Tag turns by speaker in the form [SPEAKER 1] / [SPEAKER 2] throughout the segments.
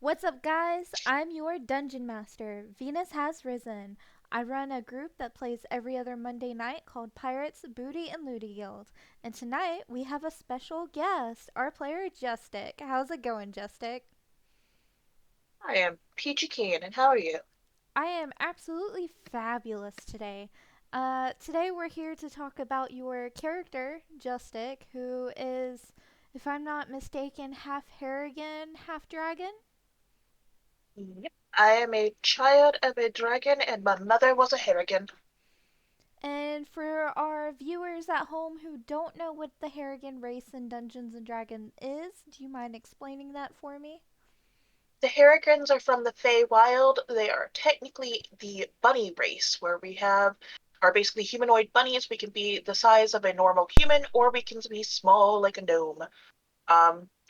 [SPEAKER 1] What's up, guys? I'm your dungeon master. Venus has risen. I run a group that plays every other Monday night called Pirates, Booty, and Looty Guild. And tonight we have a special guest, our player Justyc. How's it going, Justyc?
[SPEAKER 2] I am Peachy Keen, and how are you?
[SPEAKER 1] I am absolutely fabulous today. Today we're here to talk about your character, Justyc, who is, if I'm not mistaken, half Harrigan, half dragon.
[SPEAKER 2] Yep. I am a child of a dragon, and my mother was a harrigan.
[SPEAKER 1] And for our viewers at home who don't know what the Harrigan race in Dungeons and Dragons is, do you mind explaining that for me?
[SPEAKER 2] The harrigans are from the Feywild. They are technically the bunny race, where we are basically humanoid bunnies. We can be the size of a normal human, or we can be small like a gnome.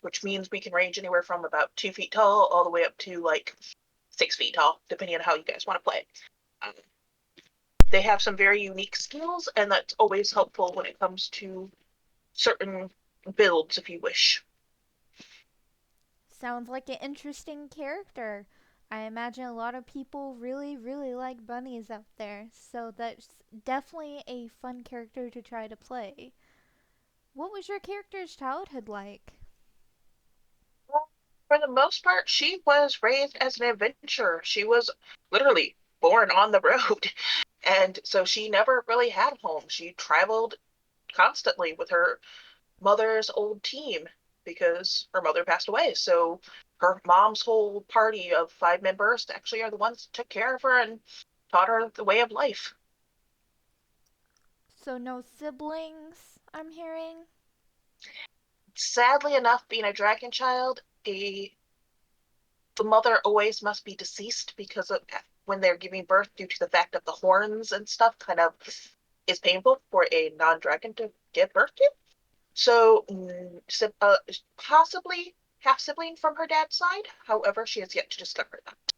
[SPEAKER 2] Which means we can range anywhere from about 2 feet tall all the way up to like 6 feet tall, depending on how you guys want to play. Um, they have some very unique skills, and that's always helpful when it comes to certain builds, if you wish.
[SPEAKER 1] Sounds like an interesting character. I imagine a lot of people really, really like bunnies out there, so that's definitely a fun character to try to play. What was your character's childhood like?
[SPEAKER 2] For the most part, she was raised as an adventurer. She was literally born on the road. And so she never really had a home. She traveled constantly with her mother's old team because her mother passed away. So her mom's whole party of 5 members actually are the ones that took care of her and taught her the way of life.
[SPEAKER 1] So, no siblings, I'm hearing?
[SPEAKER 2] Sadly enough, being a dragon child, the mother always must be deceased because of when they're giving birth due to the fact of the horns and stuff kind of is painful for a non-dragon to give birth to. So possibly half sibling from her dad's side. However, she has yet to discover that.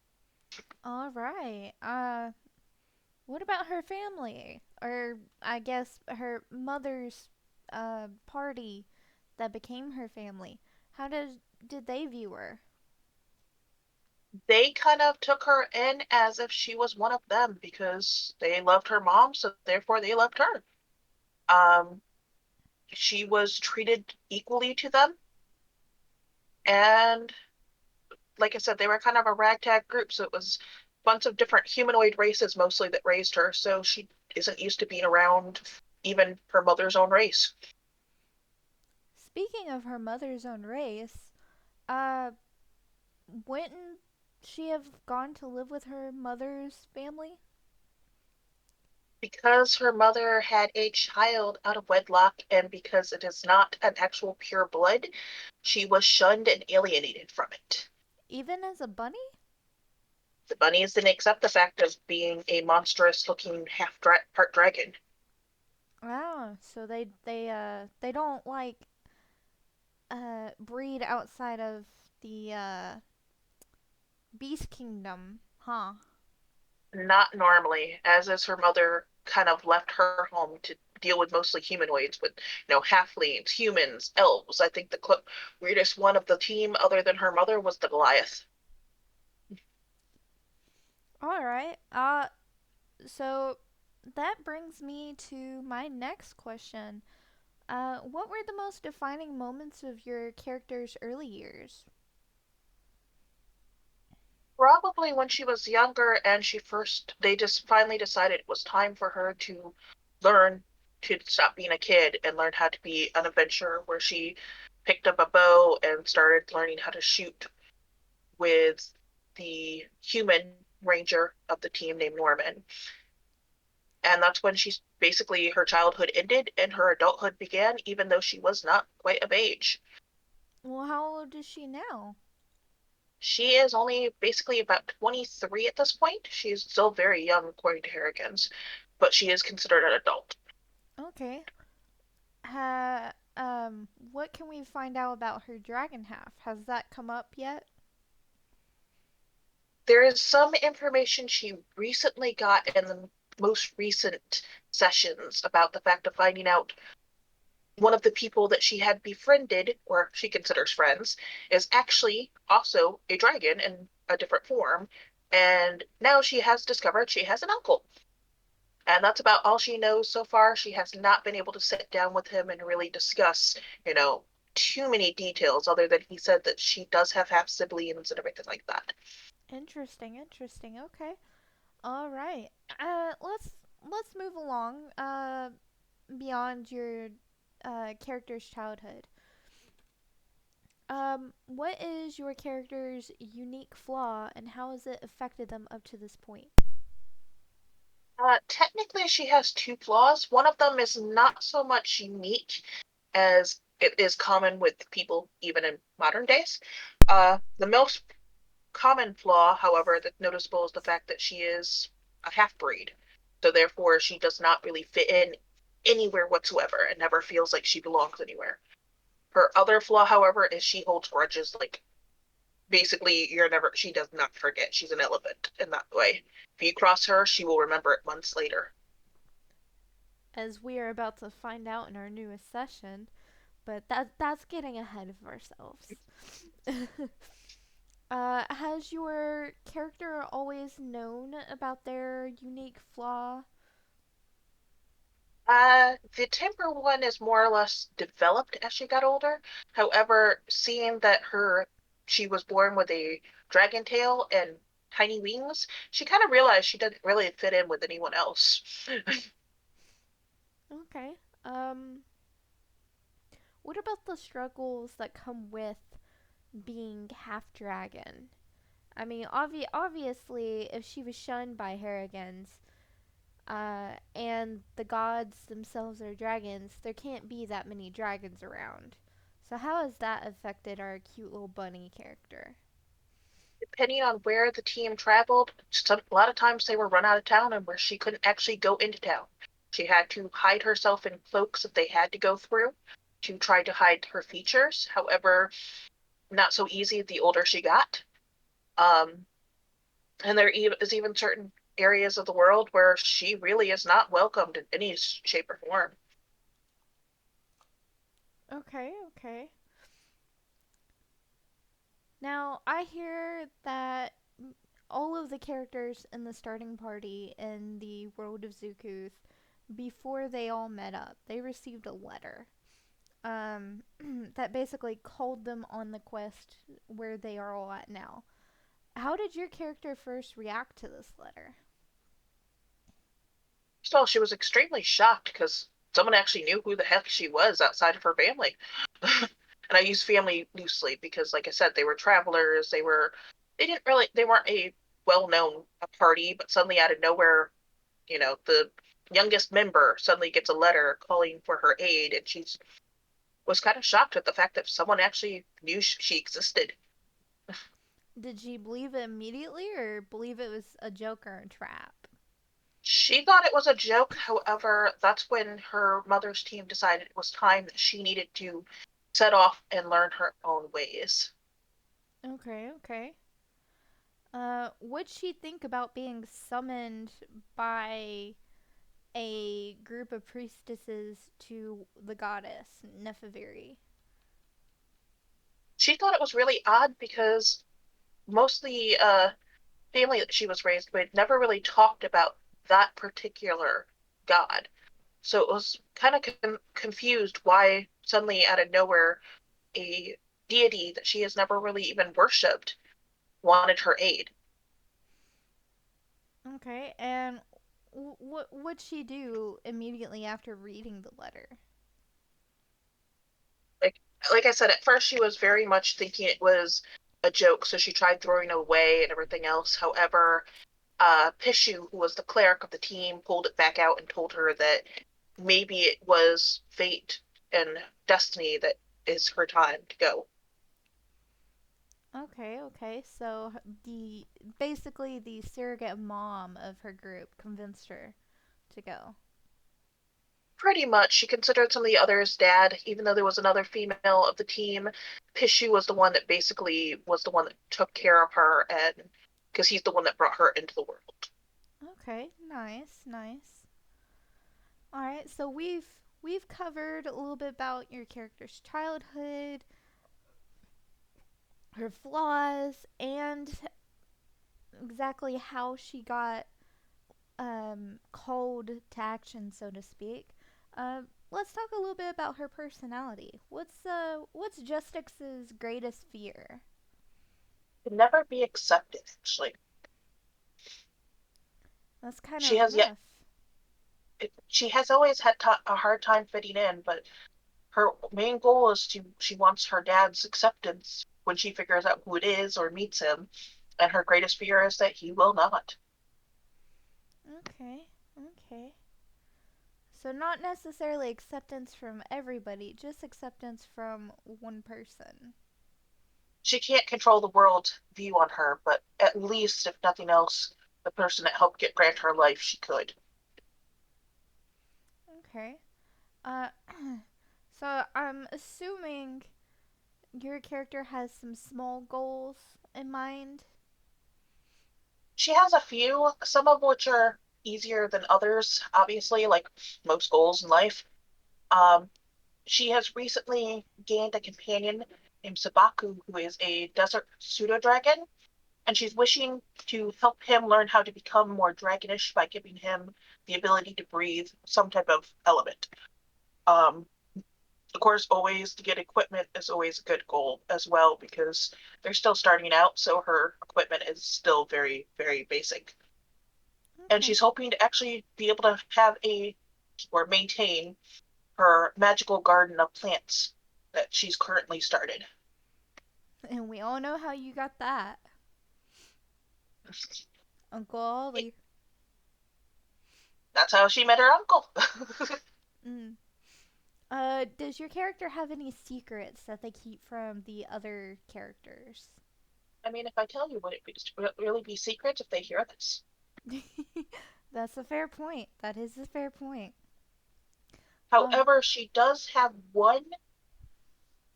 [SPEAKER 1] Alright. What about her family? Or, I guess, her mother's party that became her family? How did they view her?
[SPEAKER 2] They kind of took her in as if she was one of them because they loved her mom, so therefore they loved her. Um, she was treated equally to them, and like I said, they were kind of a ragtag group, so it was a bunch of different humanoid races mostly that raised her, so she isn't used to being around even her mother's own race.
[SPEAKER 1] Speaking of her mother's own race, uh, wouldn't she have gone to live with her mother's family?
[SPEAKER 2] Because her mother had a child out of wedlock, and because it is not an actual pure blood, she was shunned and alienated from it.
[SPEAKER 1] Even as a bunny?
[SPEAKER 2] The bunnies didn't accept the fact of being a monstrous looking part dragon.
[SPEAKER 1] Ah, so they don't like breed outside of the beast kingdom, huh?
[SPEAKER 2] Not normally, as is her mother kind of left her home to deal with mostly humanoids with, halflings, humans, elves. I think the weirdest one of the team other than her mother was the Goliath.
[SPEAKER 1] All right. So that brings me to my next question. What were the most defining moments of your character's early years?
[SPEAKER 2] Probably when she was younger and they just finally decided it was time for her to learn to stop being a kid and learn how to be an adventurer, where she picked up a bow and started learning how to shoot with the human ranger of the team named Norman. And that's when she's basically her childhood ended and her adulthood began, even though she was not quite of age.
[SPEAKER 1] Well, how old is she now?
[SPEAKER 2] She is only basically about 23 at this point. She's still very young, according to Harrigan's, but she is considered an adult.
[SPEAKER 1] Okay. What can we find out about her dragon half? Has that come up yet?
[SPEAKER 2] There is some information she recently got in the most recent sessions about the fact of finding out one of the people that she had befriended, or she considers friends, is actually also a dragon in a different form. And now she has discovered she has an uncle. And that's about all she knows so far. She has not been able to sit down with him and really discuss, you know, too many details other than he said that she does have half siblings and everything like that.
[SPEAKER 1] Interesting, interesting. Okay. All right. Let's move along beyond your character's childhood. What is your character's unique flaw and how has it affected them up to this point?
[SPEAKER 2] Technically, she has two flaws. One of them is not so much unique as it is common with people even in modern days. The most common flaw, however, that's noticeable is the fact that she is a half breed. So therefore, she does not really fit in anywhere whatsoever and never feels like she belongs anywhere. Her other flaw, however, is she holds grudges. Like basically, she does not forget. She's an elephant in that way. If you cross her, she will remember it months later.
[SPEAKER 1] As we are about to find out in our newest session, but that's getting ahead of ourselves. Has your character always known about their unique flaw?
[SPEAKER 2] The temper one is more or less developed as she got older. However, seeing that she was born with a dragon tail and tiny wings, she kind of realized she didn't really fit in with anyone else.
[SPEAKER 1] Okay. Um, what about the struggles that come with being half dragon? I mean, obviously, if she was shunned by Harrigans, and the gods themselves are dragons, there can't be that many dragons around. So how has that affected our cute little bunny character?
[SPEAKER 2] Depending on where the team traveled, a lot of times they were run out of town and where she couldn't actually go into town. She had to hide herself in cloaks that they had to go through to try to hide her features. However, not so easy the older she got. Um, and there is even certain areas of the world where she really is not welcomed in any shape or form.
[SPEAKER 1] Okay, okay. Now, I hear that all of the characters in the starting party in the world of Xukuth, before they all met up, they received a letter that basically called them on the quest where they are all at now. How did your character first react to this letter?
[SPEAKER 2] First of all, she was extremely shocked because someone actually knew who the heck she was outside of her family. And I use family loosely because, like I said, they were travelers. They weren't a well-known party, but suddenly out of nowhere, the youngest member suddenly gets a letter calling for her aid, and she was kind of shocked at the fact that someone actually knew she existed.
[SPEAKER 1] Did she believe it immediately or believe it was a joke or a trap?
[SPEAKER 2] She thought it was a joke. However, that's when her mother's team decided it was time that she needed to set off and learn her own ways.
[SPEAKER 1] Okay, okay. What'd she think about being summoned by a group of priestesses to the goddess Nepheveri?
[SPEAKER 2] She thought it was really odd because most of the family that she was raised with never really talked about that particular god. So it was kind of confused why suddenly out of nowhere a deity that she has never really even worshipped wanted her aid.
[SPEAKER 1] Okay, and what would she do immediately after reading the letter?
[SPEAKER 2] like like I said, at first she was very much thinking it was a joke, so she tried throwing it away and everything else. However, Pishu, who was the cleric of the team, pulled it back out and told her that maybe it was fate and destiny that is her time to go.
[SPEAKER 1] Okay, okay. So the basically the surrogate mom of her group convinced her to go.
[SPEAKER 2] Pretty much, she considered some of the others dad, even though there was another female of the team. Pishu was the one that basically was the one that took care of her, and because he's the one that brought her into the world.
[SPEAKER 1] Okay, nice, nice. All right, so we've covered a little bit about your character's childhood, her flaws, and exactly how she got cold to action, so to speak. Let's talk a little bit about her personality. What's Justic's greatest fear?
[SPEAKER 2] Can never be accepted, actually.
[SPEAKER 1] That's kind
[SPEAKER 2] She
[SPEAKER 1] of
[SPEAKER 2] has yet
[SPEAKER 1] rough.
[SPEAKER 2] she has always had a hard time fitting in, but her main goal is she wants her dad's acceptance when she figures out who it is or meets him, and her greatest fear is that he will not.
[SPEAKER 1] Okay, okay. So not necessarily acceptance from everybody, just acceptance from one person.
[SPEAKER 2] She can't control the world view on her, but at least, if nothing else, the person that helped get grant her life, she could.
[SPEAKER 1] Okay. Uh, so I'm assuming your character has some small goals in mind.
[SPEAKER 2] She has a few, some of which are easier than others, obviously, like most goals in life. Um, she has recently gained a companion named Sabaku, who is a desert pseudo dragon, and she's wishing to help him learn how to become more dragonish by giving him the ability to breathe some type of element. Um, of course, always to get equipment is always a good goal as well because they're still starting out, so her equipment is still very, very basic. And
[SPEAKER 1] Okay.
[SPEAKER 2] she's hoping to actually be able to have a or maintain her magical garden of plants that she's currently started.
[SPEAKER 1] And we all know how you got that. Uncle Ollie.
[SPEAKER 2] That's how she met her uncle.
[SPEAKER 1] Mm. Does your character have any secrets that they keep from the other characters?
[SPEAKER 2] I mean, if I tell you, would it really be secret if they hear this?
[SPEAKER 1] That's a fair point. That is a fair point. Um,
[SPEAKER 2] However, she does have one,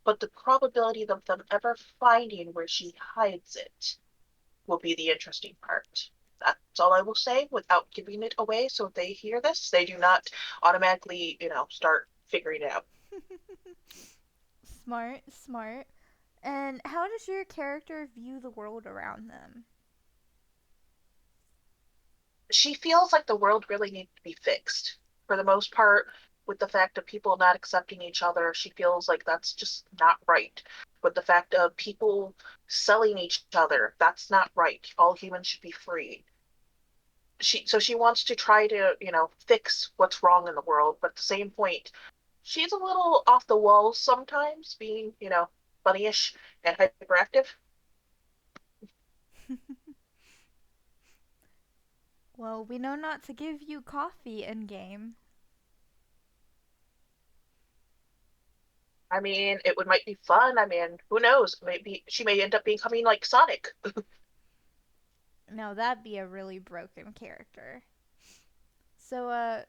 [SPEAKER 2] but the probability of them ever finding where she hides it will be the interesting part. That's all I will say without giving it away. So if they hear this, they do not automatically, start figuring it out.
[SPEAKER 1] smart, smart. And how does your character view the world around them?
[SPEAKER 2] She feels like the world really needs to be fixed. For the most part, with the fact of people not accepting each other, she feels like that's just not right. With the fact of people selling each other, that's not right. All humans should be free. She wants to try to, fix what's wrong in the world, but at the same point, she's a little off the walls sometimes, being, bunnyish and hyperactive.
[SPEAKER 1] Well, we know not to give you coffee in game.
[SPEAKER 2] I mean, it would might be fun. I mean, who knows? Maybe she may end up becoming like Sonic.
[SPEAKER 1] No, that'd be a really broken character. So,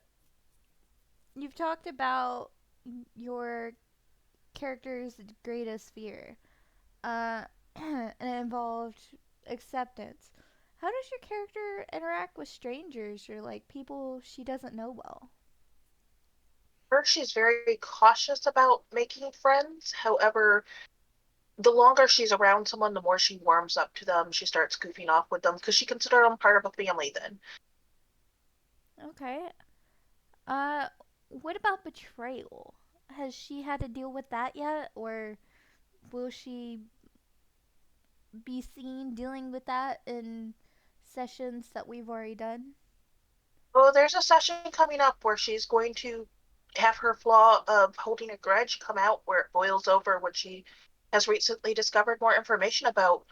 [SPEAKER 1] you've talked about your character's greatest fear. And it involved acceptance. How does your character interact with strangers or like people she doesn't know well?
[SPEAKER 2] First, she's very cautious about making friends. However, the longer she's around someone, the more she warms up to them. She starts goofing off with them because she considers them part of a family then.
[SPEAKER 1] Okay. Uh, what about betrayal? Has she had to deal with that yet, or will she be seen dealing with that in sessions that we've already done?
[SPEAKER 2] Well, there's a session coming up where she's going to have her flaw of holding a grudge come out where it boils over when she has recently discovered more information about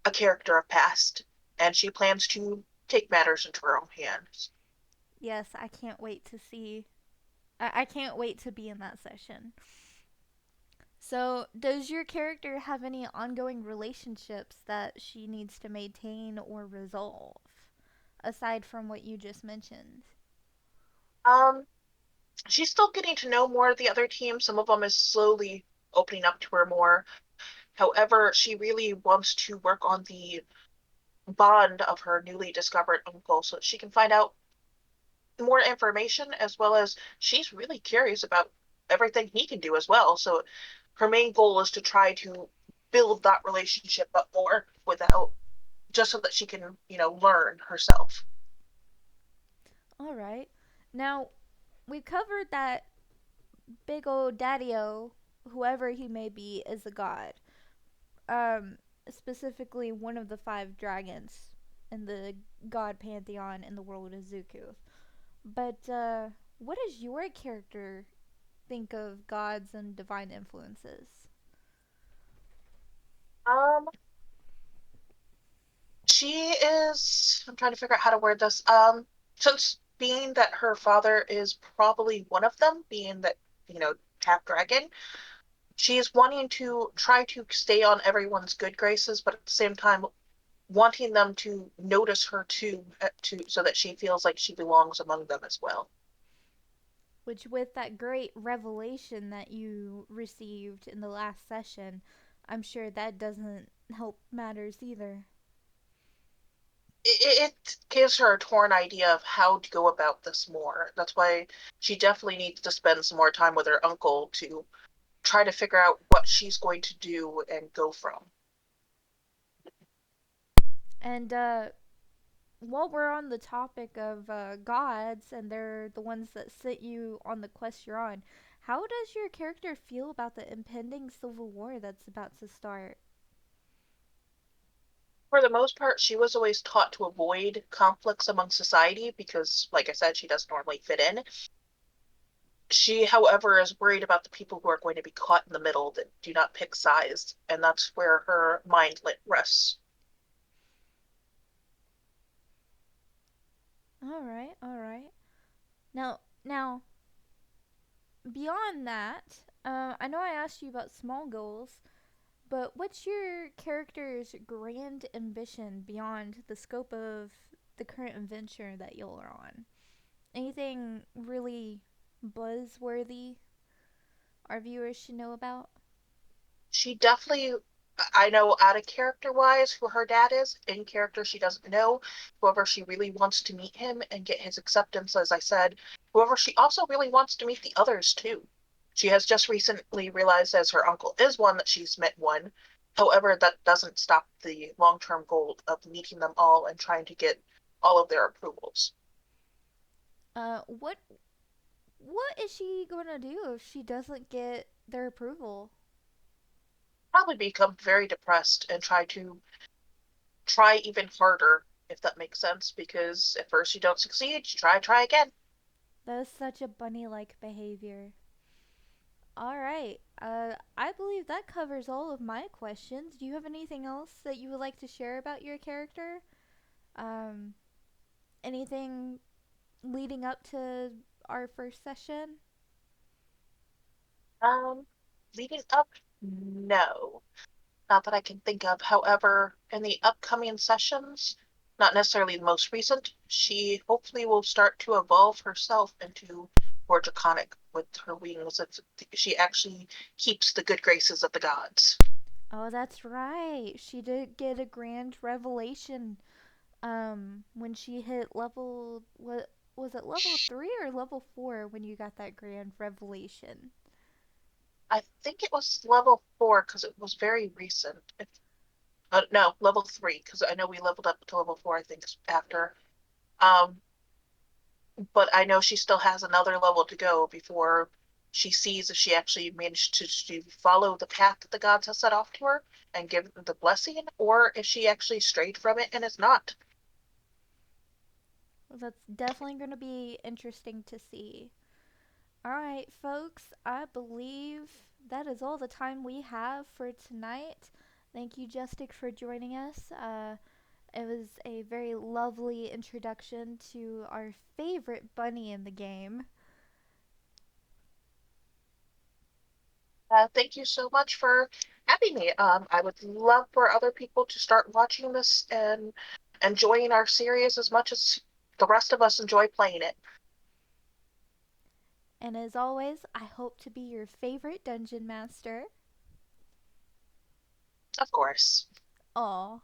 [SPEAKER 2] a character of past, and she plans to take matters into her own hands.
[SPEAKER 1] Yes, I can't wait to see. I can't wait to be in that session. So, does your character have any ongoing relationships that she needs to maintain or resolve, aside from what you just mentioned?
[SPEAKER 2] Um, she's still getting to know more of the other team. Some of them is slowly opening up to her more. However, she really wants to work on the bond of her newly discovered uncle so that she can find out more information, as well as she's really curious about everything he can do as well. So her main goal is to try to build that relationship up more without just so that she can, learn herself.
[SPEAKER 1] All right. Now, we covered that big old daddy o, whoever he may be, is a god. Um, Specifically, one of the five dragons in the god pantheon in the world of Xukuth. But what does your character think of gods and divine influences?
[SPEAKER 2] Um, she is, I'm trying to figure out how to word this. Since being that her father is probably one of them, being that, half dragon, she is wanting to try to stay on everyone's good graces, but at the same time wanting them to notice her too, so that she feels like she belongs among them as well.
[SPEAKER 1] Which, with that great revelation that you received in the last session, I'm sure that doesn't help matters either.
[SPEAKER 2] It gives her a torn idea of how to go about this more. That's why she definitely needs to spend some more time with her uncle to try to figure out what she's going to do and go from.
[SPEAKER 1] And while we're on the topic of gods and they're the ones that sent you on the quest you're on, how does your character feel about the impending civil war that's about to start?
[SPEAKER 2] For the most part, she was always taught to avoid conflicts among society because, like I said, she doesn't normally fit in. She, however, is worried about the people who are going to be caught in the middle that do not pick sides, and that's where her mind rests.
[SPEAKER 1] All right, all right. Now, beyond that, I know I asked you about small goals, but what's your character's grand ambition beyond the scope of the current adventure that you're on? Anything really buzzworthy our viewers should know about?
[SPEAKER 2] She definitely, I know out of character wise who her dad is. In character, she doesn't know. However, she really wants to meet him and get his acceptance, as I said. However, she also really wants to meet the others too. She has just recently realized, as her uncle is one, that she's met one. However, that doesn't stop the long term goal of meeting them all and trying to get all of their approvals.
[SPEAKER 1] What is she gonna do if she doesn't get their approval?
[SPEAKER 2] Probably become very depressed and try even harder, if that makes sense, because at first you don't succeed, you try again.
[SPEAKER 1] That is such a bunny-like behavior. All right. I believe that covers all of my questions. Do you have anything else that you would like to share about your character? Um, Anything leading up to our first session?
[SPEAKER 2] Um, Leading up, no, not that I can think of. However, in the upcoming sessions, not necessarily the most recent, she hopefully will start to evolve herself into more draconic with her wings. She actually keeps the good graces of the gods.
[SPEAKER 1] Oh, that's right. She did get a grand revelation when she hit level, what was it, level 3 or level 4 when you got that grand revelation?
[SPEAKER 2] I think it was level 4 because it was very recent. No, level 3 because I know we leveled up to level 4. I think after. Um, but I know she still has another level to go before she sees if she actually managed to follow the path that the gods have set off to her and give the blessing, or if she actually strayed from it and is not.
[SPEAKER 1] Well, that's definitely going to be interesting to see. All right, folks, I believe that is all the time we have for tonight. Thank you, Justyc, for joining us. It was a very lovely introduction to our favorite bunny in the game.
[SPEAKER 2] Thank you so much for having me. I would love for other people to start watching this and enjoying our series as much as the rest of us enjoy playing it.
[SPEAKER 1] And as always, I hope to be your favorite dungeon master.
[SPEAKER 2] Of course.
[SPEAKER 1] Aw.